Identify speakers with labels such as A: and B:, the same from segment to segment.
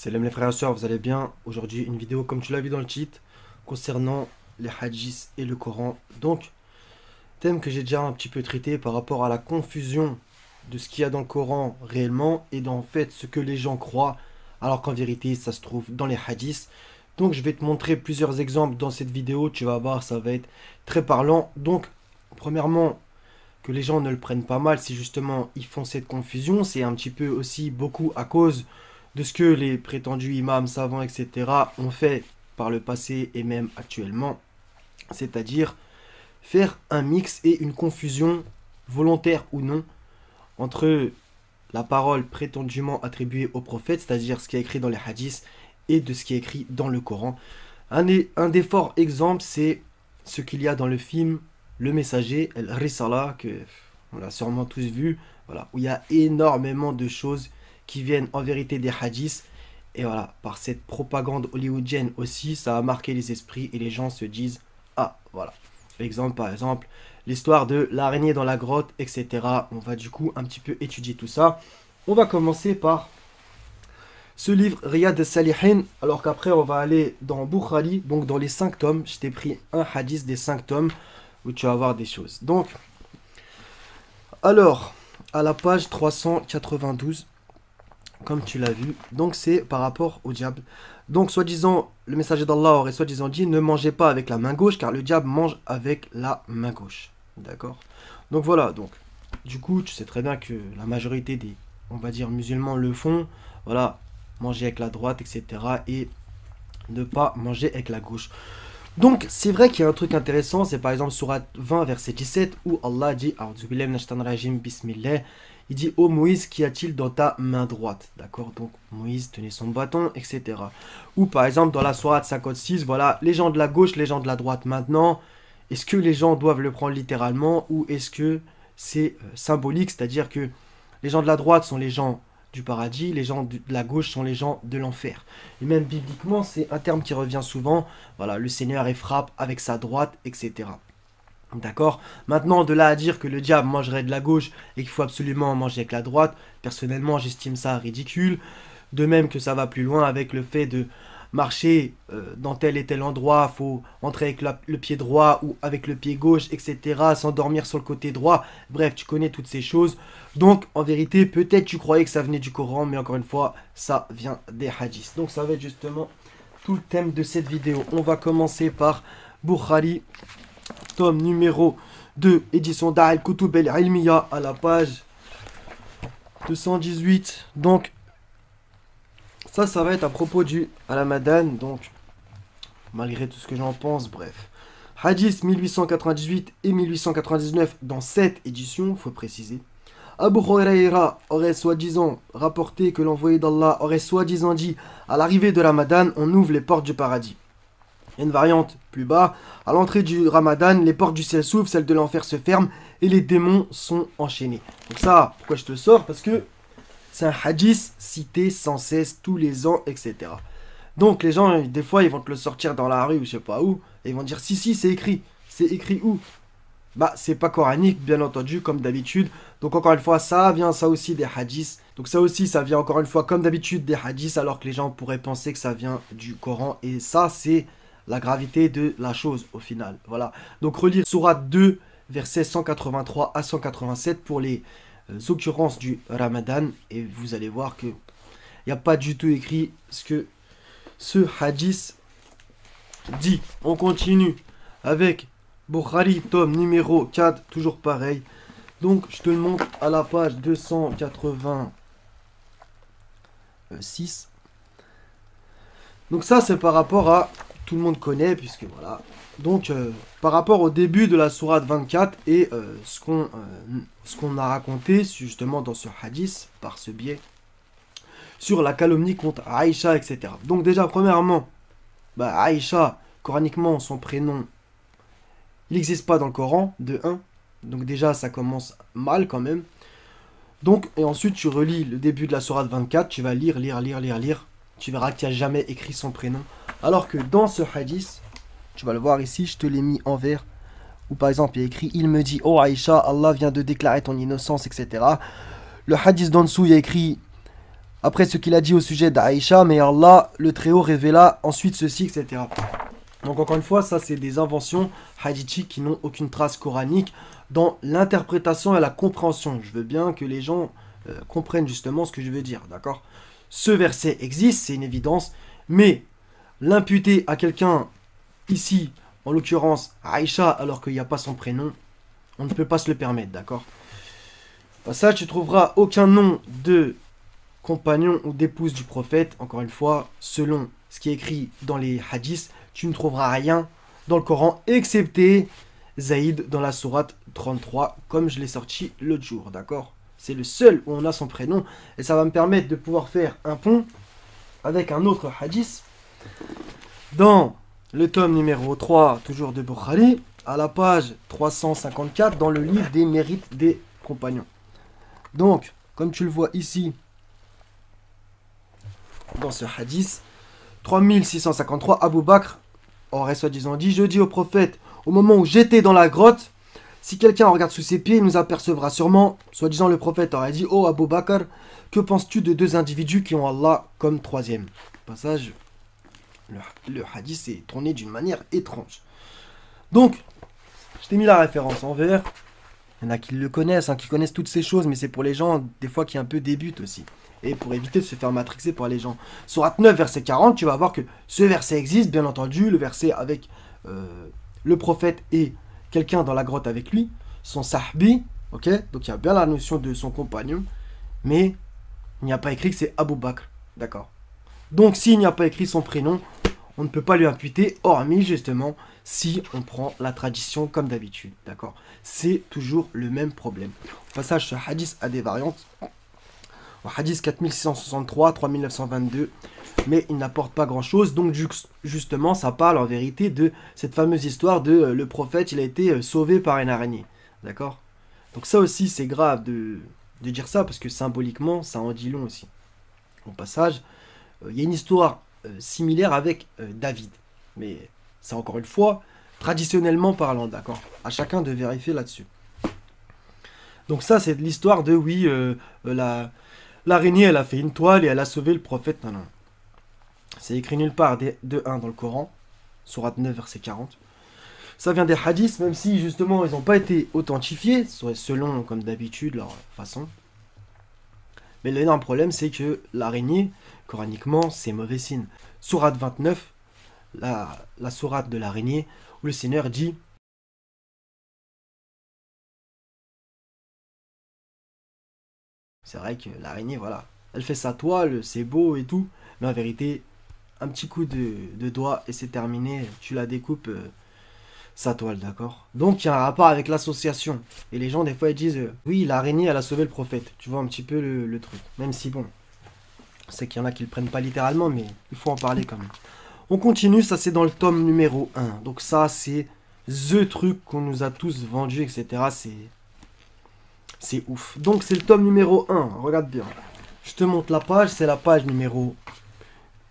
A: Salam les frères et sœurs, vous allez bien? Aujourd'hui, une vidéo comme tu l'as vu dans le titre concernant les hadiths et le Coran. Donc, thème que j'ai déjà un petit peu traité par rapport à la confusion de ce qu'il y a dans le Coran réellement et dans en fait ce que les gens croient alors qu'en vérité ça se trouve dans les hadiths. Donc, je vais te montrer plusieurs exemples dans cette vidéo, tu vas voir, ça va être très parlant. Donc, premièrement, que les gens ne le prennent pas mal si justement ils font cette confusion, c'est un petit peu aussi beaucoup à cause de ce que les prétendus imams, savants, etc. ont fait par le passé et même actuellement, c'est-à-dire faire un mix et une confusion, volontaire ou non, entre la parole prétendument attribuée au prophète, c'est-à-dire ce qui est écrit dans les hadiths, et de ce qui est écrit dans le Coran. Un des forts exemples, c'est ce qu'il y a dans le film Le Messager, El Risala, que on l'a sûrement tous vu, voilà, où il y a énormément de choses qui viennent en vérité des hadiths. Et voilà, par cette propagande hollywoodienne aussi, ça a marqué les esprits et les gens se disent, ah, voilà. Exemple, par exemple, l'histoire de l'araignée dans la grotte, etc. On va du coup un petit peu étudier tout ça. On va commencer par ce livre, Riyad al-Salihin, alors qu'après on va aller dans Bukhari, donc dans les 5 tomes. Je t'ai pris un hadith des 5 tomes où tu vas voir des choses. Donc, alors, à la page 392, comme tu l'as vu, donc c'est par rapport au diable. Donc, soi-disant, le messager d'Allah aurait soi-disant dit, ne mangez pas avec la main gauche, car le diable mange avec la main gauche. D'accord? Donc voilà, donc, du coup, tu sais très bien que la majorité des, on va dire, musulmans le font. Voilà, manger avec la droite, etc. Et ne pas manger avec la gauche. Donc, c'est vrai qu'il y a un truc intéressant, c'est par exemple Surat 20, verset 17, où Allah dit, Bismillah, il dit, ô Moïse, qu'y a-t-il dans ta main droite? D'accord? Donc, Moïse tenait son bâton, etc. Ou par exemple, dans la Sourate 56, voilà, les gens de la gauche, les gens de la droite maintenant, est-ce que les gens doivent le prendre littéralement ou est-ce que c'est symbolique? C'est-à-dire que les gens de la droite sont les gens du paradis, les gens de la gauche sont les gens de l'enfer. Et même bibliquement, c'est un terme qui revient souvent. Voilà, le Seigneur est frappe avec sa droite, etc. D'accord? Maintenant, de là à dire que le diable mangerait de la gauche et qu'il faut absolument manger avec la droite, personnellement, j'estime ça ridicule. De même que ça va plus loin avec le fait de marcher dans tel et tel endroit, faut entrer avec le pied droit ou avec le pied gauche, etc. S'endormir sur le côté droit. Bref, tu connais toutes ces choses. Donc, en vérité, peut-être tu croyais que ça venait du Coran, mais encore une fois, ça vient des hadiths. Donc, ça va être justement tout le thème de cette vidéo. On va commencer par Bukhari, tome numéro 2, édition Da'al Kutub al-Ilmiya, à la page 218. Donc, ça va être à propos du Ramadan, donc, malgré tout ce que j'en pense, bref. Hadith 1898 et 1899 dans cette édition, faut préciser. Abu Huraira aurait soi-disant rapporté que l'envoyé d'Allah aurait soi-disant dit à l'arrivée de Ramadan, on ouvre les portes du paradis. Il y a une variante plus bas. À l'entrée du Ramadan, les portes du ciel s'ouvrent, celles de l'enfer se ferment et les démons sont enchaînés. Donc ça, pourquoi je te le sors? Parce que c'est un hadith cité sans cesse tous les ans, etc. Donc les gens, des fois, ils vont te le sortir dans la rue ou je sais pas où, et ils vont dire si, c'est écrit. C'est écrit où? Bah, c'est pas coranique, bien entendu, comme d'habitude. Donc encore une fois, ça vient ça aussi des hadiths. Donc ça aussi, ça vient encore une fois, comme d'habitude, des hadiths, alors que les gens pourraient penser que ça vient du Coran. Et ça, c'est la gravité de la chose, au final. Voilà. Donc relire Sourate 2, versets 183 à 187 pour les occurrences du Ramadan. Et vous allez voir que il n'y a pas du tout écrit ce que ce hadith dit. On continue avec Bukhari, tome numéro 4, toujours pareil. Donc, je te le montre à la page 286. Donc ça, c'est par rapport à... Tout le monde connaît, puisque voilà. Donc, par rapport au début de la sourate 24 et ce qu'on a raconté, justement, dans ce hadith, par ce biais, sur la calomnie contre Aïcha, etc. Donc déjà, premièrement, bah, Aïcha, coraniquement, son prénom, il n'existe pas dans le Coran, de 1. Donc déjà, ça commence mal quand même. Donc, et ensuite, tu relis le début de la sourate 24, tu vas lire. Tu verras qu'il n'y a jamais écrit son prénom. Alors que dans ce hadith, tu vas le voir ici, je te l'ai mis en vert, où par exemple, il y a écrit, il me dit, oh Aïcha, Allah vient de déclarer ton innocence, etc. Le hadith d'en dessous, il y a écrit, Après ce qu'il a dit au sujet d'Aïcha, mais Allah, le Très-Haut, révéla ensuite ceci, etc. Donc encore une fois, ça c'est des inventions hadithiques qui n'ont aucune trace coranique dans l'interprétation et la compréhension. Je veux bien que les gens comprennent justement ce que je veux dire, d'accord? Ce verset existe, c'est une évidence, mais l'imputer à quelqu'un ici, en l'occurrence Aïcha, alors qu'il n'y a pas son prénom, on ne peut pas se le permettre, d'accord? Ça, tu trouveras aucun nom de compagnon ou d'épouse du prophète, encore une fois, selon ce qui est écrit dans les hadiths, tu ne trouveras rien dans le Coran, excepté Zaïd dans la sourate 33, comme je l'ai sorti l'autre jour, d'accord? C'est le seul où on a son prénom, et ça va me permettre de pouvoir faire un pont avec un autre hadith. Dans le tome numéro 3, toujours de Bukhari, à la page 354, dans le livre des mérites des compagnons. Donc, comme tu le vois ici, dans ce hadith, 3653, Abu Bakr aurait soi-disant dit: je dis au prophète, au moment où j'étais dans la grotte, si quelqu'un regarde sous ses pieds, il nous apercevra sûrement. Soi-disant, le prophète aurait dit: oh Abu Bakr, que penses-tu de deux individus qui ont Allah comme troisième? Passage, le hadith est tourné d'une manière étrange. Donc, je t'ai mis la référence en vert. Il y en a qui le connaissent, qui connaissent toutes ces choses, mais c'est pour les gens, des fois, qui un peu débutent aussi. Et pour éviter de se faire matrixer par les gens. Sourate 9, verset 40, tu vas voir que ce verset existe, bien entendu. Le verset avec le prophète et quelqu'un dans la grotte avec lui, son sahbi, ok? Donc il y a bien la notion de son compagnon, mais il n'y a pas écrit que c'est Abu Bakr, d'accord? Donc s'il n'y a pas écrit son prénom, on ne peut pas lui imputer, hormis justement si on prend la tradition comme d'habitude, d'accord? C'est toujours le même problème. Au passage, ce hadith a des variantes. Au hadith 4663, 3922, mais il n'apporte pas grand chose. Donc justement, ça parle en vérité de cette fameuse histoire de le prophète, il a été sauvé par une araignée, d'accord? Donc ça aussi, c'est grave de dire ça, parce que symboliquement, ça en dit long aussi. Au passage, il y a une histoire similaire avec David, mais c'est encore une fois traditionnellement parlant, d'accord? À chacun de vérifier là-dessus. Donc ça, c'est l'histoire de, oui, l'araignée, elle a fait une toile et elle a sauvé le prophète. Non, non. C'est écrit nulle part de 1 dans le Coran, sourate 9, verset 40. Ça vient des hadiths, même si justement ils n'ont pas été authentifiés, selon, comme d'habitude, leur façon. Mais l'énorme problème, c'est que l'araignée, coraniquement, c'est mauvais signe. Sourate 29, la sourate de l'araignée, où le Seigneur dit: c'est vrai que l'araignée, voilà, elle fait sa toile, c'est beau et tout, mais en vérité, un petit coup de doigt et c'est terminé, tu la découpes, sa toile, d'accord? Donc il y a un rapport avec l'association. Et les gens, des fois, ils disent oui, l'araignée, elle a sauvé le prophète. Tu vois un petit peu le truc. Même si, bon, c'est qu'il y en a qui le prennent pas littéralement, mais il faut en parler quand même. On continue, ça c'est dans le tome numéro 1. Donc ça, c'est the truc qu'on nous a tous vendu, etc. C'est ouf. Donc c'est le tome numéro 1. Regarde bien. Je te montre la page, c'est la page numéro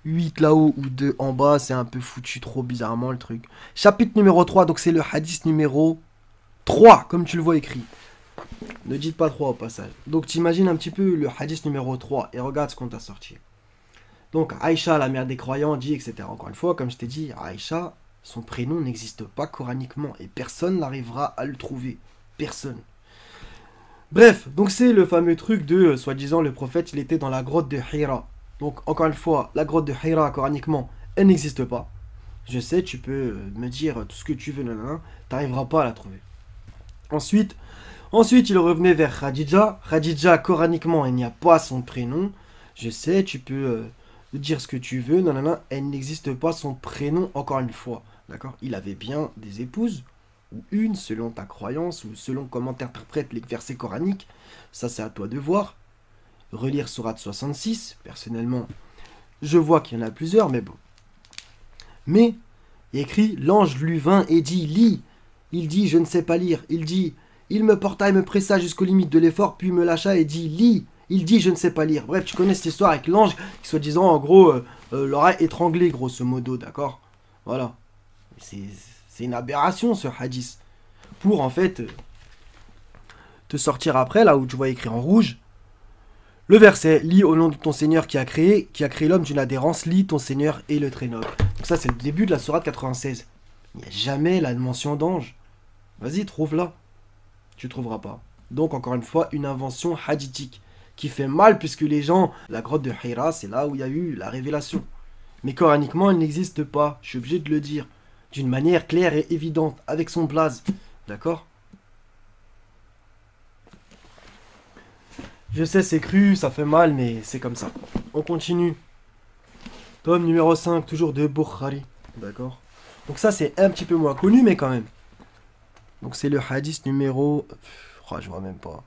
A: 8 là-haut ou 2 en bas, c'est un peu foutu trop bizarrement le truc. Chapitre numéro 3, donc c'est le hadith numéro 3, comme tu le vois écrit. Ne dites pas 3 au passage. Donc t'imagines un petit peu le hadith numéro 3 et regarde ce qu'on t'a sorti. Donc Aïcha, la mère des croyants, dit, etc. Encore une fois, comme je t'ai dit, Aïcha, son prénom n'existe pas coraniquement et personne n'arrivera à le trouver. Personne. Bref, donc c'est le fameux truc de, soi-disant, le prophète, il était dans la grotte de Hira. Donc, encore une fois, la grotte de Hira, coraniquement, elle n'existe pas. Je sais, tu peux me dire tout ce que tu veux, nanana, t'arriveras pas à la trouver. Ensuite, il revenait vers Khadija. Khadija, coraniquement, il n'y a pas son prénom. Je sais, tu peux dire ce que tu veux, nanana, elle n'existe pas son prénom, encore une fois. D'accord? Il avait bien des épouses, ou une, selon ta croyance, ou selon comment tu interprètes les versets coraniques. Ça, c'est à toi de voir. Relire Sourate 66, personnellement, je vois qu'il y en a plusieurs, mais bon. Mais, il écrit, l'ange lui vint et dit, lis. Il dit, je ne sais pas lire. Il dit, il me porta et me pressa jusqu'aux limites de l'effort, puis me lâcha et dit, lis. Il dit, je ne sais pas lire. Bref, tu connais cette histoire avec l'ange qui, soi-disant, en gros, l'aurait étranglé, grosso modo, d'accord? Voilà. C'est une aberration, ce hadith. Pour, en fait, te sortir après, là où tu vois écrit en rouge, Le verset, lis au nom de ton Seigneur qui a créé l'homme d'une adhérence, lis ton Seigneur est le très noble. Donc ça c'est le début de la sourate 96. Il n'y a jamais la mention d'ange. Vas-y, trouve-la. Tu trouveras pas. Donc encore une fois, une invention hadithique qui fait mal puisque les gens, la grotte de Hira, c'est là où il y a eu la révélation. Mais coraniquement, elle n'existe pas. Je suis obligé de le dire. D'une manière claire et évidente, avec son blaze. D'accord? Je sais, c'est cru, ça fait mal, mais c'est comme ça. On continue. Tome numéro 5, toujours de Bukhari. D'accord? Donc ça, c'est un petit peu moins connu, mais quand même. Donc c'est le hadith numéro... Oh, je vois même pas.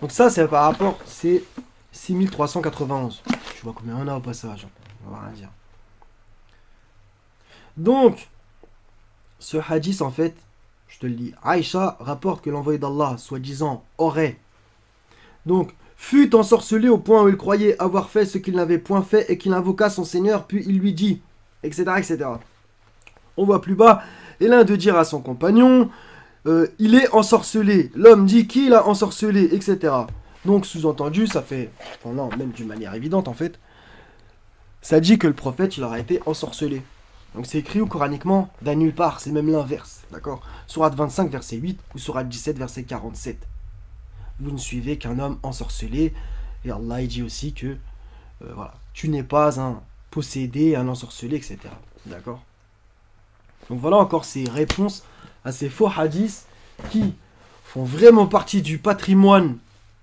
A: Donc ça, c'est par rapport... C'est 6391. Je vois combien on a au passage. On va rien dire. Donc, ce hadith, en fait, je te le dis. Aïcha rapporte que l'envoyé d'Allah, soi-disant, aurait... Donc, fut ensorcelé au point où il croyait avoir fait ce qu'il n'avait point fait et qu'il invoqua son Seigneur, puis il lui dit, etc., etc. On voit plus bas, et l'un de dire à son compagnon, il est ensorcelé. L'homme dit qui l'a ensorcelé, etc. Donc, sous-entendu, ça fait, enfin non, même d'une manière évidente en fait, ça dit que le prophète, il aura été ensorcelé. Donc c'est écrit ou coraniquement d'un nulle part, c'est même l'inverse, d'accord? Sourate 25, verset 8, ou Sourate 17, verset 47. Vous ne suivez qu'un homme ensorcelé, et Allah il dit aussi que, voilà, tu n'es pas un possédé, un ensorcelé, etc. D'accord? Donc voilà encore ces réponses à ces faux hadiths qui font vraiment partie du patrimoine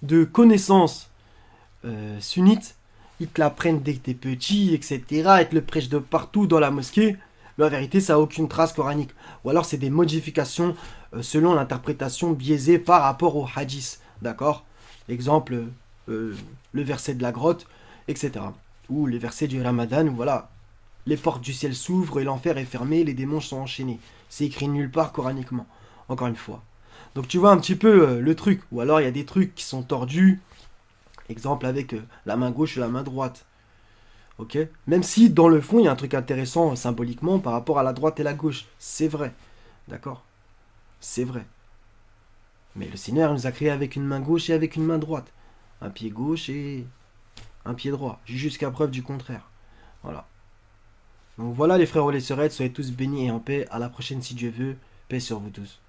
A: de connaissances sunnites. Ils te l'apprennent dès que t'es petit, etc. Ils te le prêchent de partout dans la mosquée. Mais en vérité, ça n'a aucune trace coranique. Ou alors c'est des modifications selon l'interprétation biaisée par rapport aux hadiths. D'accord? Exemple, le verset de la grotte, etc. Ou les versets du Ramadan, où voilà, les portes du ciel s'ouvrent et l'enfer est fermé, les démons sont enchaînés. C'est écrit nulle part coraniquement, encore une fois. Donc tu vois un petit peu le truc. Ou alors il y a des trucs qui sont tordus. Exemple avec la main gauche et la main droite. Ok? Même si dans le fond il y a un truc intéressant symboliquement par rapport à la droite et la gauche. C'est vrai. D'accord? C'est vrai. Mais le Seigneur nous a créé avec une main gauche et avec une main droite. Un pied gauche et un pied droit. Jusqu'à preuve du contraire. Voilà. Donc voilà les frères et les sœurs, soyez tous bénis et en paix. À la prochaine si Dieu veut. Paix sur vous tous.